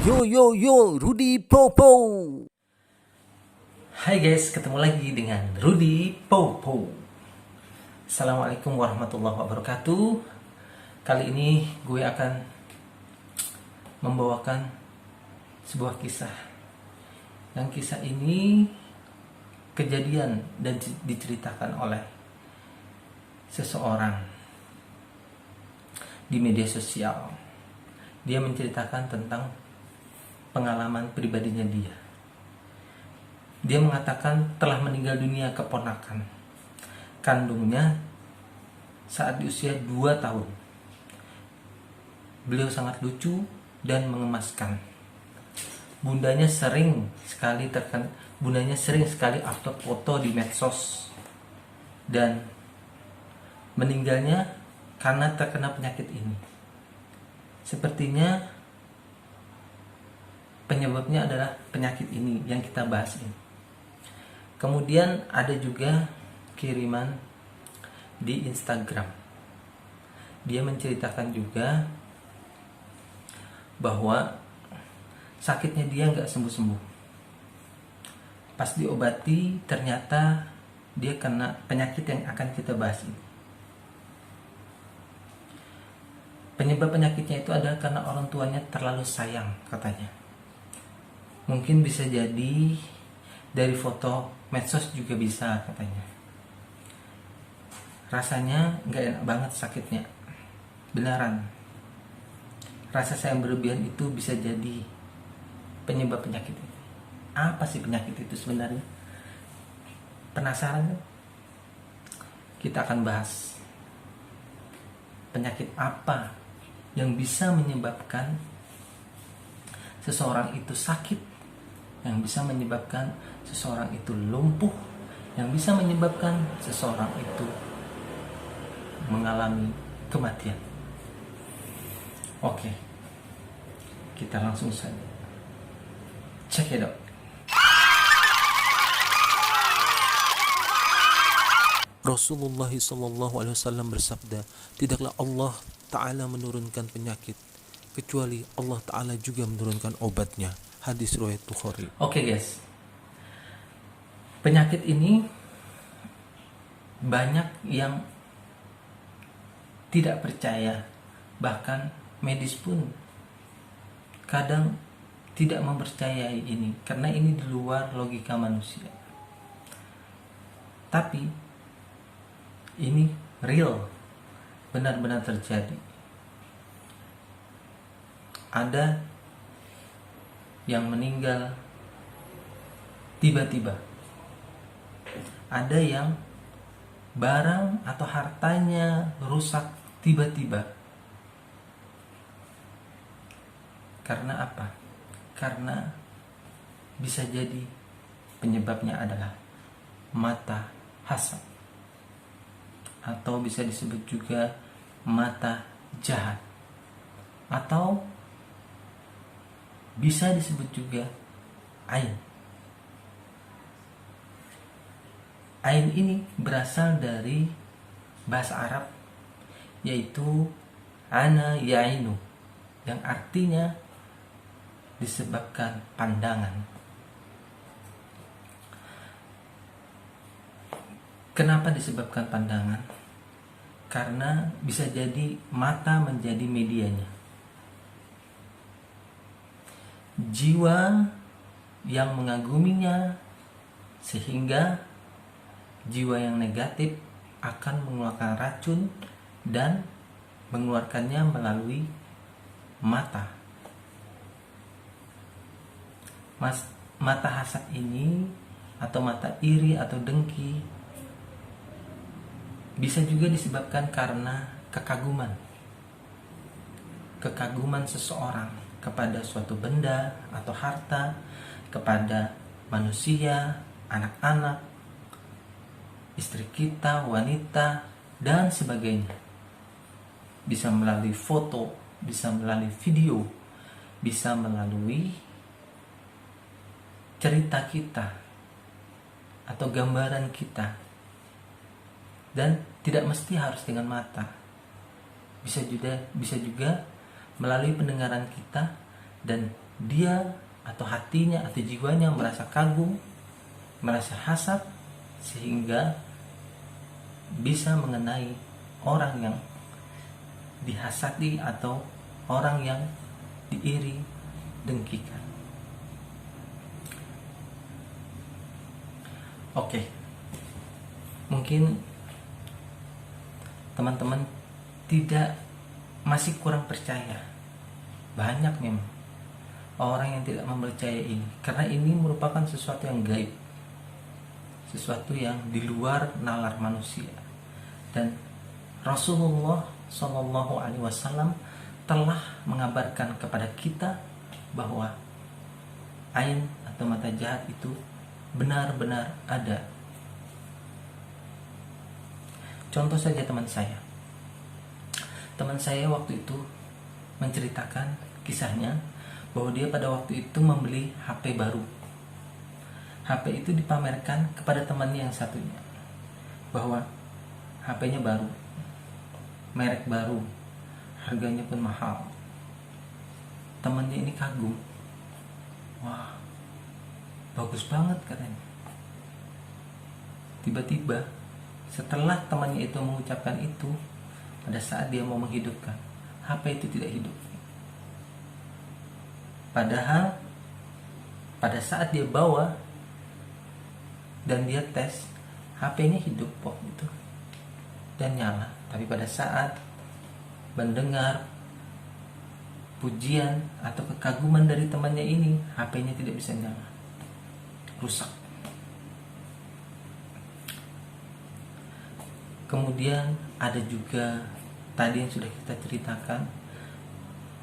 Yo yo yo, Rudy Popo. Hai guys, ketemu lagi dengan Rudy Popo. Assalamualaikum warahmatullahi wabarakatuh. Kali ini gue akan membawakan sebuah kisah. Yang kisah ini kejadian dan diceritakan oleh seseorang di media sosial. Dia menceritakan tentang pengalaman pribadinya dia. Dia mengatakan telah meninggal dunia keponakan kandungnya saat di usia 2 tahun. Beliau sangat lucu dan mengemaskan. Bundanya sering sekali upload foto di medsos dan meninggalnya karena terkena penyakit ini. Sepertinya penyebabnya adalah penyakit ini yang kita bahas ini. Kemudian ada juga kiriman di Instagram. Dia menceritakan juga bahwa sakitnya dia nggak sembuh-sembuh. Pas diobati ternyata dia kena penyakit yang akan kita bahas ini. Penyebab penyakitnya itu adalah karena orang tuanya terlalu sayang katanya. Mungkin bisa jadi dari foto medsos juga bisa katanya. Rasanya nggak enak banget sakitnya. Beneran. Rasa sayang berlebihan itu bisa jadi penyebab penyakit itu. Apa sih penyakit itu sebenarnya? Penasaran kan? Kita akan bahas penyakit apa yang bisa menyebabkan seseorang itu sakit, yang bisa menyebabkan seseorang itu lumpuh, yang bisa menyebabkan seseorang itu mengalami kematian. Oke, kita langsung saja check it out. Rasulullah SAW bersabda, tidaklah Allah Ta'ala menurunkan penyakit kecuali Allah Ta'ala juga menurunkan obatnya. Hadis riwayat Bukhari. Oke guys, penyakit ini banyak yang tidak percaya, bahkan medis pun kadang tidak mempercayai ini karena ini di luar logika manusia. Tapi ini real, benar-benar terjadi. Ada yang meninggal tiba-tiba. Ada yang barang atau hartanya rusak tiba-tiba. Karena apa? Karena bisa jadi penyebabnya adalah mata hasad, atau bisa disebut juga mata jahat, atau bisa disebut juga ain. Ain ini berasal dari bahasa Arab, yaitu ana ya'inu, yang artinya disebabkan pandangan. Kenapa disebabkan pandangan? Karena bisa jadi mata menjadi medianya. Jiwa yang mengaguminya, sehingga jiwa yang negatif akan mengeluarkan racun dan mengeluarkannya melalui mata. Mata hasad ini atau mata iri atau dengki bisa juga disebabkan karena kekaguman seseorang kepada suatu benda atau harta, kepada manusia, anak-anak, istri kita, wanita, dan sebagainya. Bisa melalui foto, bisa melalui video, bisa melalui cerita kita atau gambaran kita. Dan tidak mesti harus dengan mata. Bisa juga melalui pendengaran kita dan dia atau hatinya atau jiwanya merasa kagum, merasa hasad, sehingga bisa mengenai orang yang dihasati atau orang yang diiri dengkikan. Oke, mungkin teman-teman masih kurang percaya. Banyak memang orang yang tidak mempercayai ini, karena ini merupakan sesuatu yang gaib, sesuatu yang di luar nalar manusia. Dan Rasulullah Shallallahu Alaihi Wasallam telah mengabarkan kepada kita bahwa ain atau mata jahat itu benar-benar ada. Contoh saja teman saya waktu itu menceritakan kisahnya bahwa dia pada waktu itu membeli HP baru. HP itu dipamerkan kepada temannya yang satunya bahwa HP-nya baru, merek baru, harganya pun mahal. Temannya ini kagum, wah bagus banget katanya. Tiba-tiba setelah temannya itu mengucapkan itu, pada saat dia mau menghidupkan, HP itu tidak hidup. Padahal pada saat dia bawa dan dia tes, HP-nya hidup kok itu dan nyala. Tapi pada saat mendengar pujian atau kekaguman dari temannya ini, HP-nya tidak bisa nyala, rusak. Kemudian ada juga tadi yang sudah kita ceritakan,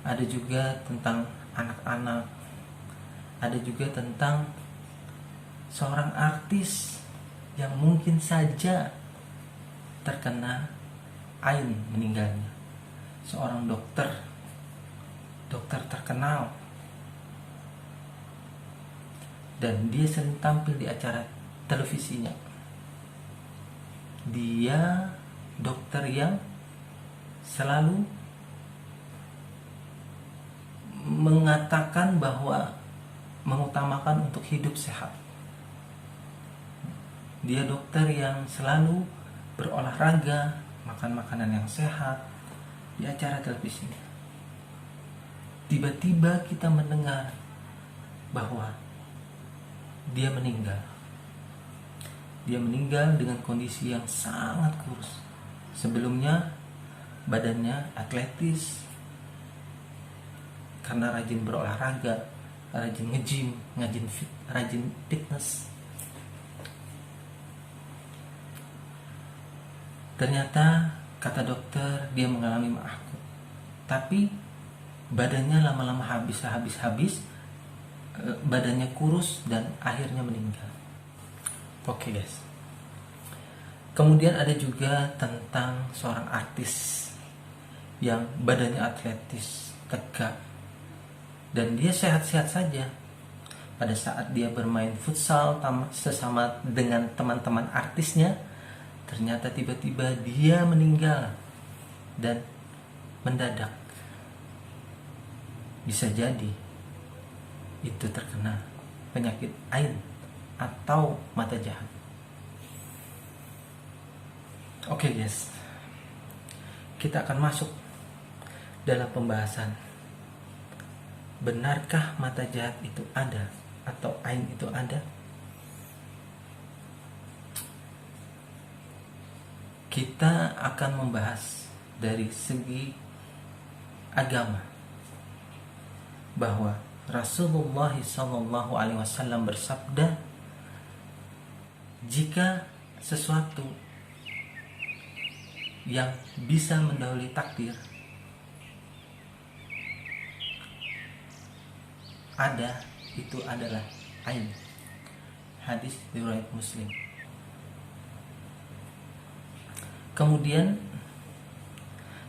ada juga tentang anak-anak, ada juga tentang seorang artis yang mungkin saja terkena ain meninggalnya. Seorang dokter terkenal, dan dia sering tampil di acara televisinya. Dia dokter yang selalu mengatakan bahwa mengutamakan untuk hidup sehat. Dia dokter yang selalu berolahraga, makan makanan yang sehat di acara televisinya. Tiba-tiba kita mendengar bahwa dia meninggal. Dia meninggal dengan kondisi yang sangat kurus. Sebelumnya badannya atletis karena rajin berolahraga, rajin nge-gym, rajin fitness. Ternyata kata dokter dia mengalami mah akut. Tapi badannya lama-lama habis, badannya kurus dan akhirnya meninggal. Oke guys. Kemudian ada juga tentang seorang artis yang badannya atletis, tegap, dan dia sehat-sehat saja. Pada saat dia bermain futsal sesama dengan teman-teman artisnya, ternyata tiba-tiba dia meninggal dan mendadak. Bisa jadi itu terkena penyakit ain atau mata jahat. Oke guys, kita akan masuk dalam pembahasan, benarkah mata jahat itu ada atau ain itu ada? Kita akan membahas dari segi agama, bahwa Rasulullah SAW bersabda, jika sesuatu yang bisa mendahului takdir ada, itu adalah ain. Hadis riwayat Muslim. Kemudian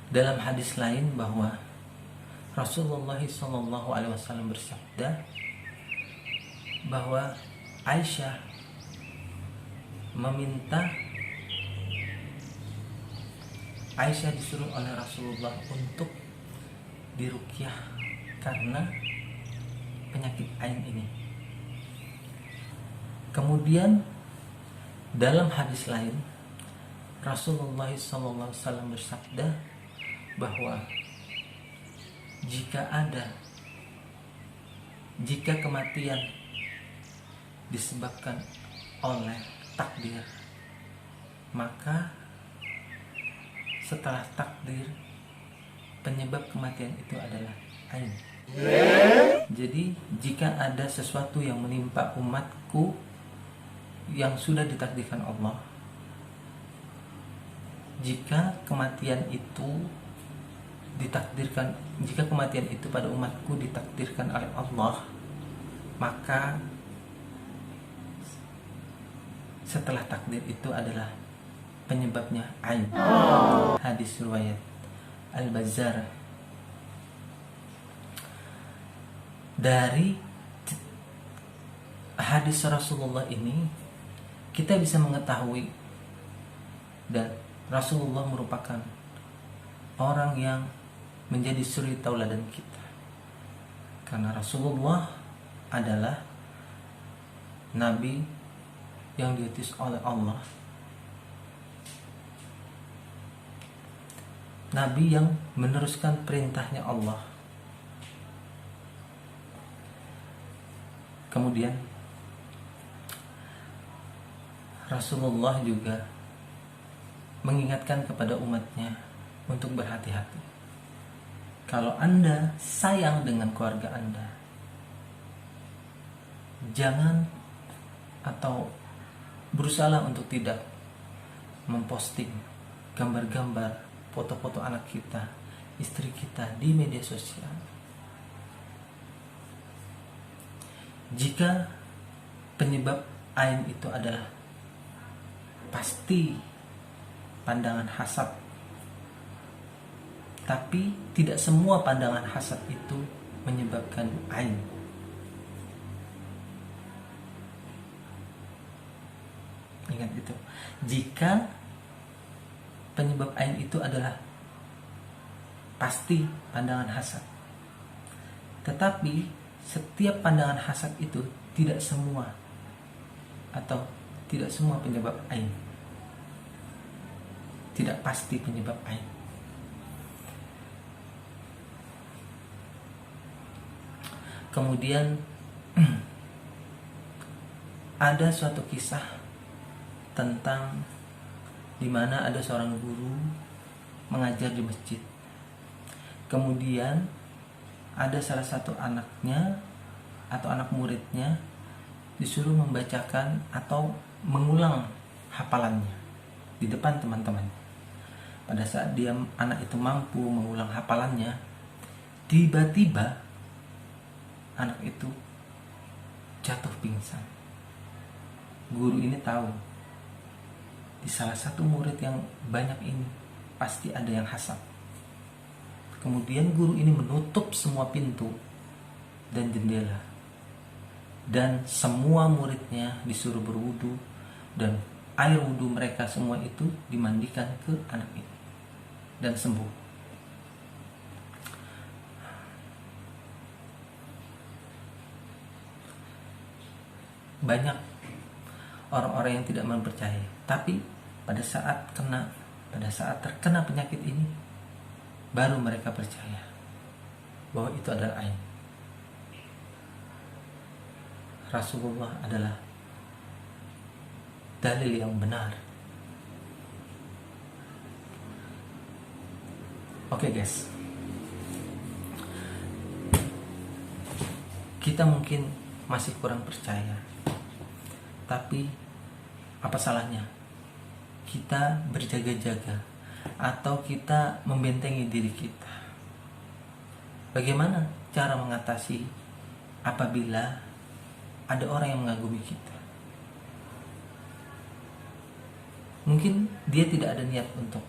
dalam hadis lain bahwa Rasulullah SAW bersabda bahwa Aisyah disuruh oleh Rasulullah untuk diruqyah karena penyakit ain ini. Kemudian dalam hadis lain Rasulullah SAW bersabda bahwa jika kematian disebabkan oleh takdir, maka setelah takdir penyebab kematian itu adalah ain. Jadi jika ada sesuatu yang menimpa umatku yang sudah ditakdirkan Allah, jika kematian itu pada umatku ditakdirkan oleh Allah, maka setelah takdir itu adalah penyebabnya ain. Hadis riwayat Al-Bazzar. Dari hadis Rasulullah ini kita bisa mengetahui, dan Rasulullah merupakan orang yang menjadi suri tauladan kita, karena Rasulullah adalah nabi yang diutus oleh Allah, nabi yang meneruskan perintahnya Allah. Kemudian Rasulullah juga mengingatkan kepada umatnya untuk berhati-hati. Kalau Anda sayang dengan keluarga Anda, jangan atau berusaha untuk tidak memposting gambar-gambar, foto-foto anak kita, istri kita di media sosial. Jika penyebab ain itu adalah pasti pandangan hasad, tapi tidak semua pandangan hasad itu menyebabkan ain. Ingat itu. Jika penyebab ain itu adalah pasti pandangan hasad, tetapi setiap pandangan hasad itu tidak semua penyebab ain. Tidak pasti penyebab ain. Kemudian ada suatu kisah tentang di mana ada seorang guru mengajar di masjid. Kemudian ada salah satu anaknya atau anak muridnya disuruh membacakan atau mengulang hafalannya di depan teman-temannya. Pada saat anak itu mampu mengulang hafalannya, tiba-tiba anak itu jatuh pingsan. Guru ini tahu di salah satu murid yang banyak ini pasti ada yang hasad. Kemudian guru ini menutup semua pintu dan jendela, dan semua muridnya disuruh berwudu, dan air wudu mereka semua itu dimandikan ke anak ini dan sembuh. Banyak orang-orang yang tidak mempercayai, tapi pada saat terkena penyakit ini, baru mereka percaya bahwa itu adalah ain. Rasulullah adalah dalil yang benar. Oke guys, kita mungkin masih kurang percaya, tapi apa salahnya kita berjaga-jaga atau kita membentengi diri kita? Bagaimana cara mengatasi apabila ada orang yang mengagumi kita? Mungkin dia tidak ada niat untuk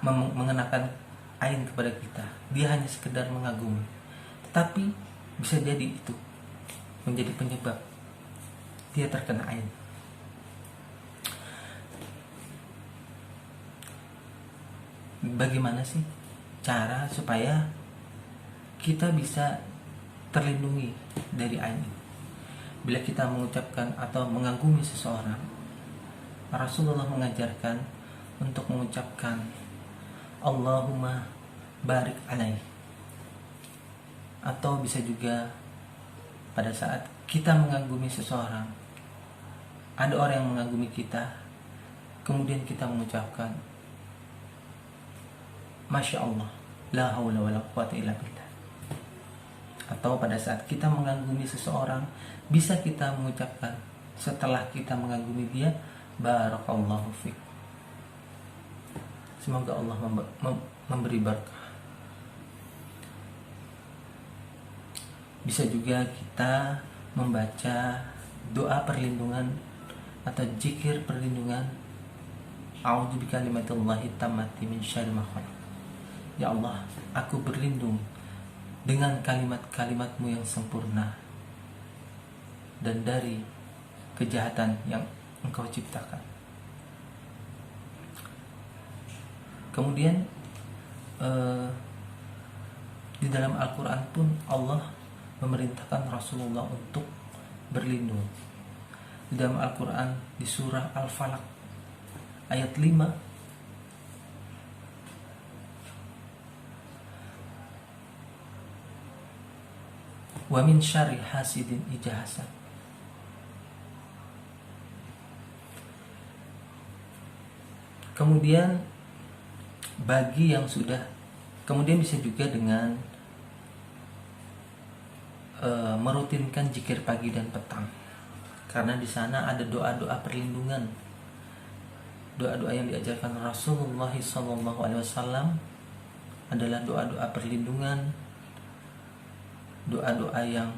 mengenakan ain kepada kita, dia hanya sekedar mengagumi, tetapi bisa jadi itu menjadi penyebab dia terkena ain. Bagaimana sih cara supaya kita bisa terlindungi dari ain ini. Bila kita mengucapkan atau mengagumi seseorang, Rasulullah mengajarkan untuk mengucapkan Allahumma barik alaih. Atau bisa juga pada saat kita mengagumi seseorang, ada orang yang mengagumi kita, kemudian kita mengucapkan Masya Allah, la haula wa la quwata illa billah. Atau pada saat kita mengagumi seseorang, bisa kita mengucapkan setelah kita mengagumi dia, barakallahu fiik. Semoga Allah memberi berkah. Bisa juga kita membaca doa perlindungan atau zikir perlindungan, a'udzu bikalimatillahi tammati min syarri ma khalaq. Ya Allah, aku berlindung dengan kalimat-kalimatmu yang sempurna dan dari kejahatan yang Engkau ciptakan. Kemudian di dalam Al-Quran pun Allah memerintahkan Rasulullah untuk berlindung. Di dalam Al-Quran di surah Al-Falaq ayat 5, wa min syarri hasidin idza hasad. Kemudian bagi yang sudah, kemudian bisa juga dengan merutinkan zikir pagi dan petang, karena di sana ada doa-doa perlindungan, doa-doa yang diajarkan Rasulullah SAW adalah doa-doa perlindungan, doa-doa yang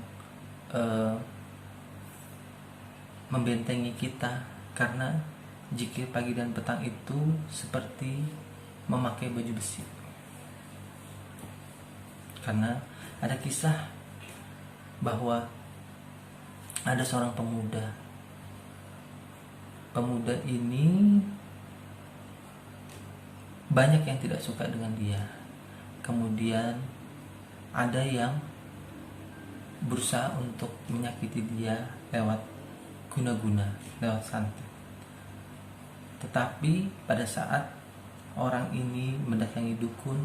membentengi kita, karena zikir pagi dan petang itu seperti memakai baju besi. Karena ada kisah bahwa ada seorang pemuda ini banyak yang tidak suka dengan dia. Kemudian ada yang berusaha untuk menyakiti dia lewat guna-guna, lewat santet. Tetapi pada saat orang ini mendatangi dukun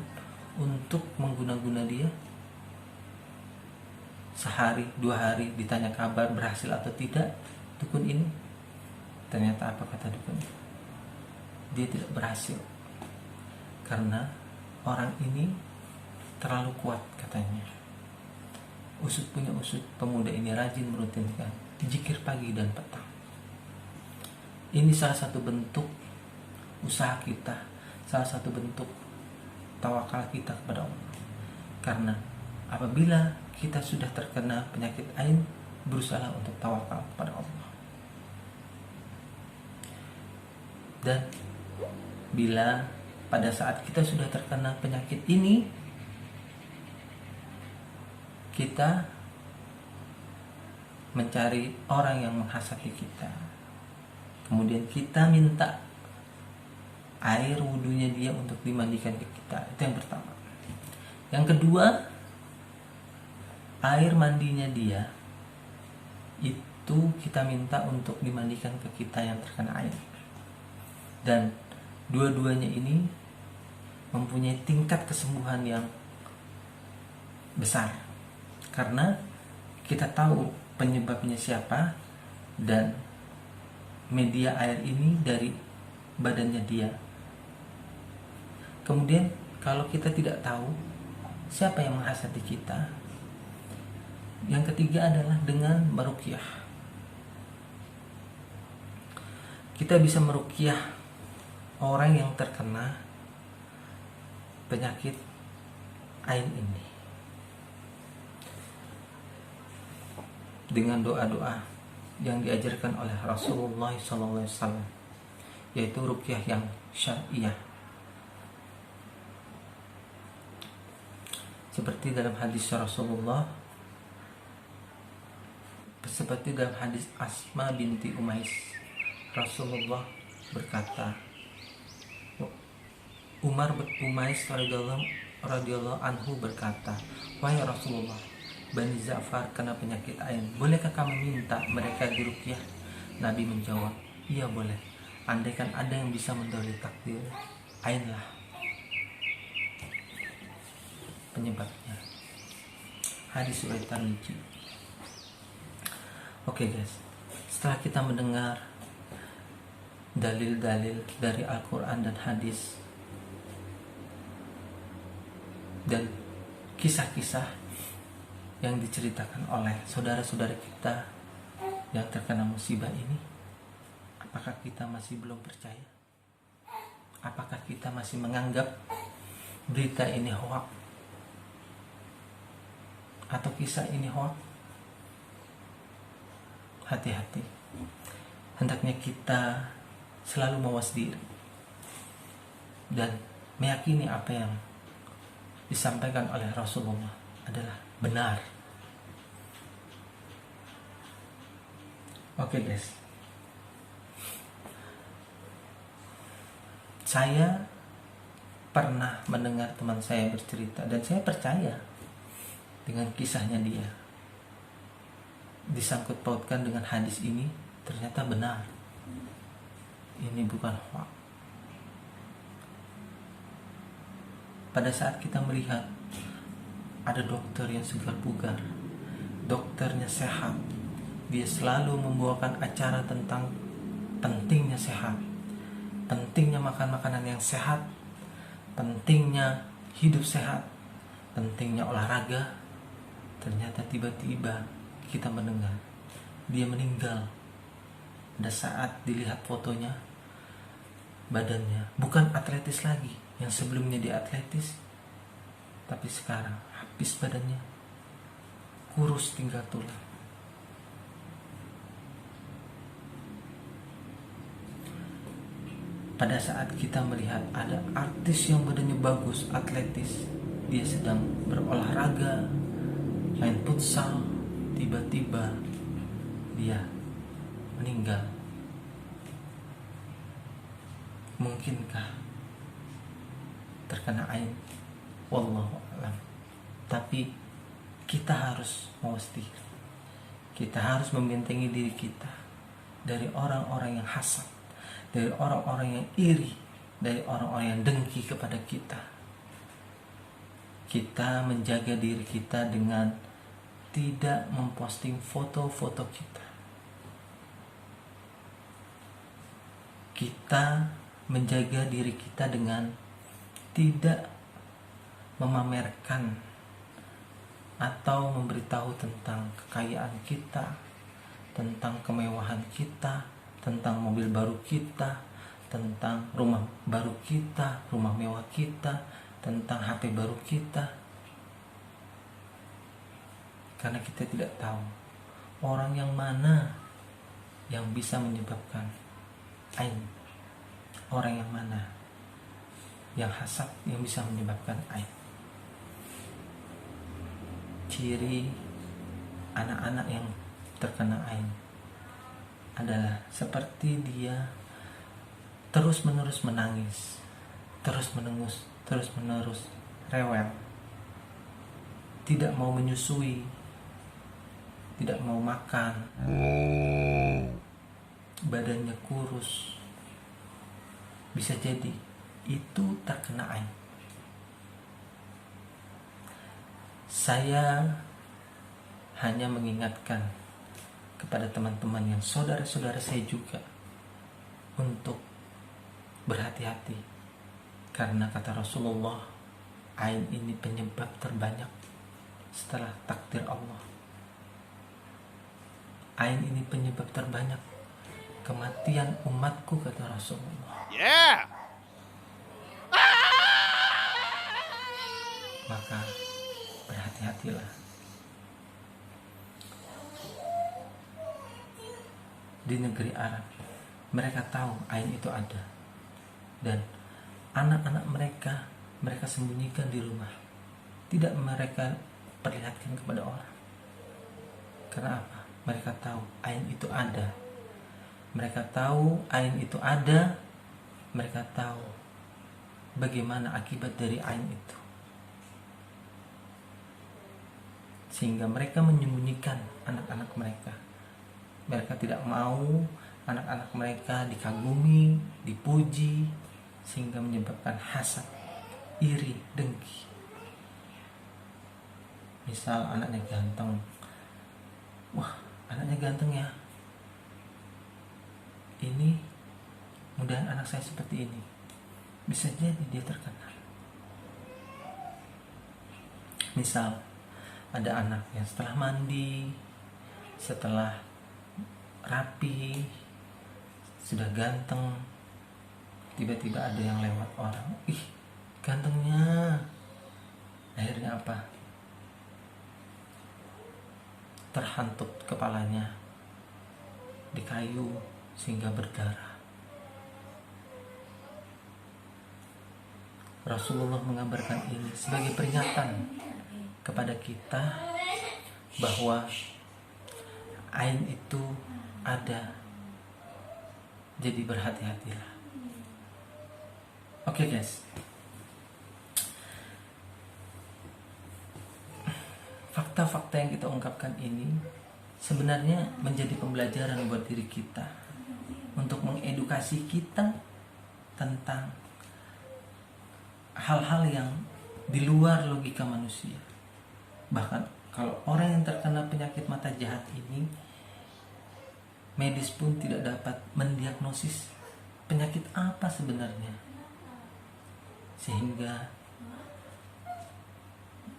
untuk mengguna-guna dia, sehari, 2 hari ditanya kabar berhasil atau tidak dukun ini, ternyata apa kata dukun? Dia tidak berhasil karena orang ini terlalu kuat katanya. Usut punya usut, pemuda ini rajin merutinkan zikir pagi dan petang. Ini salah satu bentuk usaha kita, salah satu bentuk tawakal kita kepada Allah. Karena apabila kita sudah terkena penyakit ain, berusaha untuk tawakal kepada Allah. Dan bila pada saat kita sudah terkena penyakit ini, kita mencari orang yang menghasati kita, kemudian kita minta air wudunya dia untuk dimandikan ke kita. Itu yang pertama. Yang kedua, air mandinya dia itu kita minta untuk dimandikan ke kita yang terkena air. Dan dua-duanya ini mempunyai tingkat kesembuhan yang besar, karena kita tahu penyebabnya siapa dan media air ini dari badannya dia. Kemudian kalau kita tidak tahu siapa yang menghasati kita, yang ketiga adalah dengan meruqyah. Kita bisa meruqyah orang yang terkena penyakit ain ini dengan doa-doa yang diajarkan oleh Rasulullah SAW, yaitu ruqyah yang syar'iyah. Seperti dalam hadis Rasulullah, seperti dalam hadis Asma binti Umais, Rasulullah berkata, Umar bin Umais radhiyallahu radhiyallahu anhu berkata, "Wahai Rasulullah, Bani Za'far kena penyakit ain. Bolehkah kami minta mereka diruqyah?" Nabi menjawab, "Iya boleh. Andaikan ada yang bisa mendahului takdir, ainlah penyebabnya." Hadis riwayat Tirmidzi. Oke guys, setelah kita mendengar dalil-dalil dari Al-Quran dan hadis dan kisah-kisah yang diceritakan oleh saudara-saudara kita yang terkena musibah ini, apakah kita masih belum percaya? Apakah kita masih menganggap berita ini hoax atau kisah ini hoax? Hati-hati. Hendaknya kita selalu mawas diri dan meyakini apa yang disampaikan oleh Rasulullah adalah benar. Oke guys, saya pernah mendengar teman saya bercerita dan saya percaya dengan kisahnya dia. Disangkut pautkan dengan hadis ini, ternyata benar. Ini bukan hoax. Pada saat kita melihat ada dokter yang segar bugar, dokternya sehat, dia selalu membawakan acara tentang pentingnya sehat, pentingnya makan makanan yang sehat, pentingnya hidup sehat, pentingnya olahraga. Ternyata tiba-tiba kita mendengar dia meninggal. Pada saat dilihat fotonya, badannya bukan atletis lagi. Yang sebelumnya dia atletis, tapi sekarang habis badannya, kurus tinggal tulang. Pada saat kita melihat ada artis yang badannya bagus, atletis, dia sedang berolahraga, main futsal, tiba-tiba dia meninggal. Mungkinkah terkena ain? Wallahu a'lam. Tapi kita harus mawas diri. Kita harus membentengi diri kita dari orang-orang yang hasad, dari orang-orang yang iri, dari orang-orang yang dengki kepada kita. Kita menjaga diri kita dengan tidak memposting foto-foto kita. Kita menjaga diri kita dengan tidak memamerkan atau memberitahu tentang kekayaan kita, tentang kemewahan kita, tentang mobil baru kita, tentang rumah baru kita, rumah mewah kita, tentang HP baru kita. Karena kita tidak tahu orang yang mana yang bisa menyebabkan ain, orang yang mana yang hasad yang bisa menyebabkan ain. Ciri anak-anak yang terkena ain adalah seperti dia terus-menerus menangis, terus-menerus rewel, tidak mau menyusui, tidak mau makan, badannya kurus. Bisa jadi itu terkena ain. Saya hanya mengingatkan kepada teman-teman yang saudara-saudara saya juga untuk berhati-hati, karena kata Rasulullah, ain ini penyebab terbanyak setelah takdir Allah. Ain ini penyebab terbanyak kematian umatku, kata Rasulullah. Yeah. Maka berhati-hatilah. Di negeri Arab, mereka tahu ain itu ada, dan anak-anak mereka sembunyikan di rumah, tidak mereka perlihatkan kepada orang. Karena apa? Mereka tahu ain itu ada. Mereka tahu ain itu ada. Mereka tahu bagaimana akibat dari ain itu. sehingga mereka menyembunyikan anak-anak mereka. Mereka tidak mau anak-anak mereka dikagumi, dipuji, sehingga menyebabkan hasad, iri, dengki. Misal anaknya ganteng, wah anaknya ganteng ya, ini mudahan anak saya seperti ini. Bisa jadi dia terkenal. Misal ada anak yang setelah mandi, setelah rapi, sudah ganteng, tiba-tiba ada yang lewat orang, ih gantengnya. Akhirnya apa? Terhantut kepalanya di kayu sehingga berdarah. Rasulullah mengabarkan ini sebagai peringatan kepada kita bahwa ain itu ada. Jadi berhati-hatilah. Oke guys. Fakta-fakta yang kita ungkapkan ini sebenarnya menjadi pembelajaran buat diri kita untuk mengedukasi kita tentang hal-hal yang di luar logika manusia. Bahkan kalau orang yang terkena penyakit mata jahat ini, medis pun tidak dapat mendiagnosis penyakit apa sebenarnya, sehingga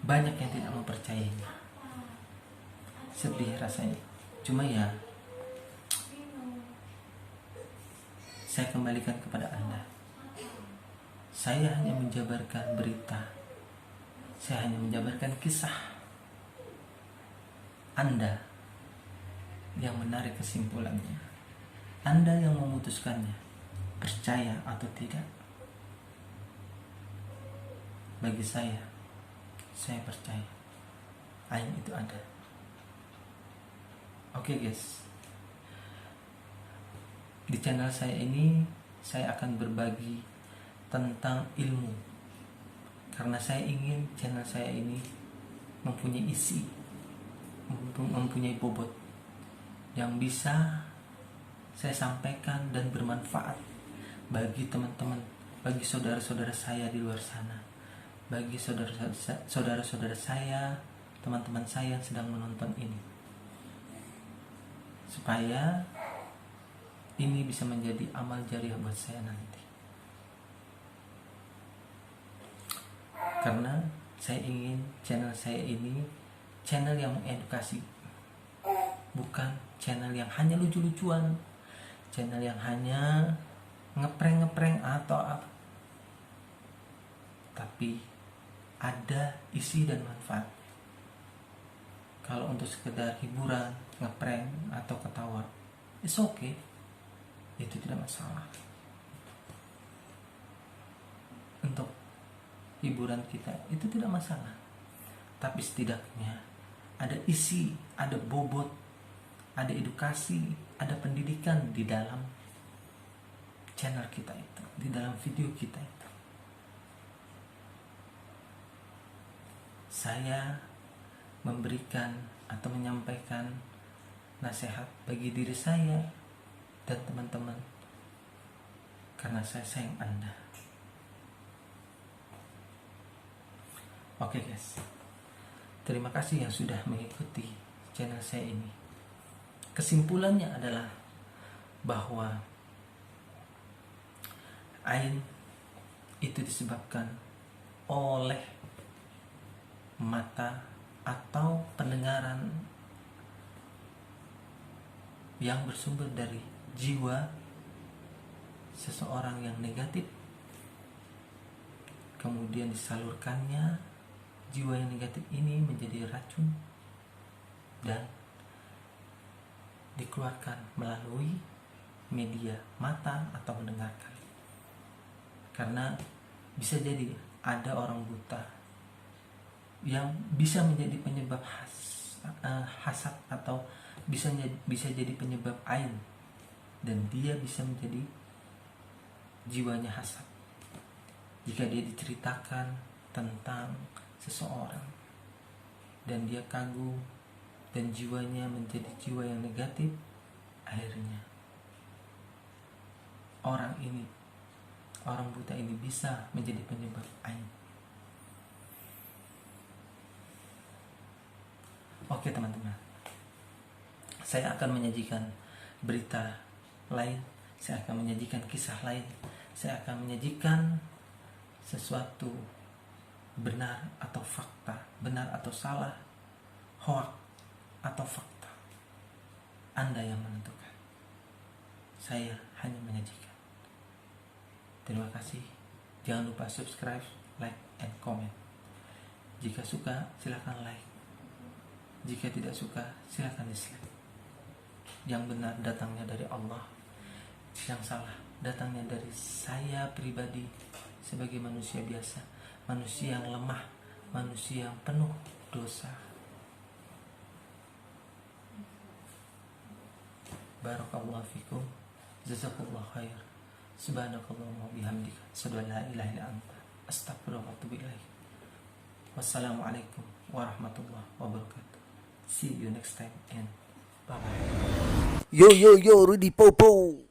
banyak yang tidak mempercayainya. Sedih rasanya. Cuma ya, saya kembalikan kepada Anda. Saya hanya menjabarkan berita, saya hanya menjabarkan kisah. Anda yang menarik kesimpulannya, Anda yang memutuskannya, percaya atau tidak. Bagi saya percaya ain itu ada. Oke guys, di channel saya ini saya akan berbagi tentang ilmu, karena saya ingin channel saya ini mempunyai isi, mempunyai bobot yang bisa saya sampaikan dan bermanfaat bagi teman-teman, bagi saudara-saudara saya di luar sana, bagi saudara-saudara saya, teman-teman saya yang sedang menonton ini, supaya ini bisa menjadi amal jariah buat saya nanti. Karena saya ingin channel saya ini channel yang mengedukasi, bukan channel yang hanya lucu-lucuan, channel yang hanya ngeprank atau apa, tapi ada isi dan manfaat. Kalau untuk sekedar hiburan, ngeprank atau ketawa, it's okay, itu tidak masalah. Untuk hiburan kita itu tidak masalah, tapi setidaknya ada isi, ada bobot, ada edukasi, ada pendidikan di dalam channel kita itu, di dalam video kita itu. Saya memberikan atau menyampaikan nasihat bagi diri saya dan teman-teman, karena saya sayang Anda. Oke guys, terima kasih yang sudah mengikuti channel saya ini. Kesimpulannya adalah bahwa ain itu disebabkan oleh mata atau pendengaran yang bersumber dari jiwa seseorang yang negatif, kemudian disalurkannya jiwa yang negatif ini menjadi racun dan dikeluarkan melalui media mata atau mendengarkan. Karena bisa jadi ada orang buta yang bisa menjadi penyebab hasad atau bisa jadi penyebab ain, dan dia bisa menjadi jiwanya hasad jika dia diceritakan tentang seseorang dan dia kagum dan jiwanya menjadi jiwa yang negatif, akhirnya orang buta ini bisa menjadi penyebab aib. Oke teman-teman, saya akan menyajikan berita lain, saya akan menyajikan kisah lain, saya akan menyajikan sesuatu benar atau fakta, benar atau salah, hoax atau fakta. Anda yang menentukan. Saya hanya menyajikan. Terima kasih. Jangan lupa subscribe, like, and comment. Jika suka, silakan like. Jika tidak suka, silakan dislike. Yang benar datangnya dari Allah, yang salah datangnya dari saya pribadi sebagai manusia biasa, manusia yang lemah, manusia yang penuh dosa. Barakallahu fikum, jazakallahu khair, subhanakallahumma bihamdika, asyhadu an la ilaha illa anta, astaghfiruka wa atubu ilaik. Wassalamualaikum warahmatullahi wabarakatuh. See you next time and bye bye. Yo yo yo, Rudy Popo.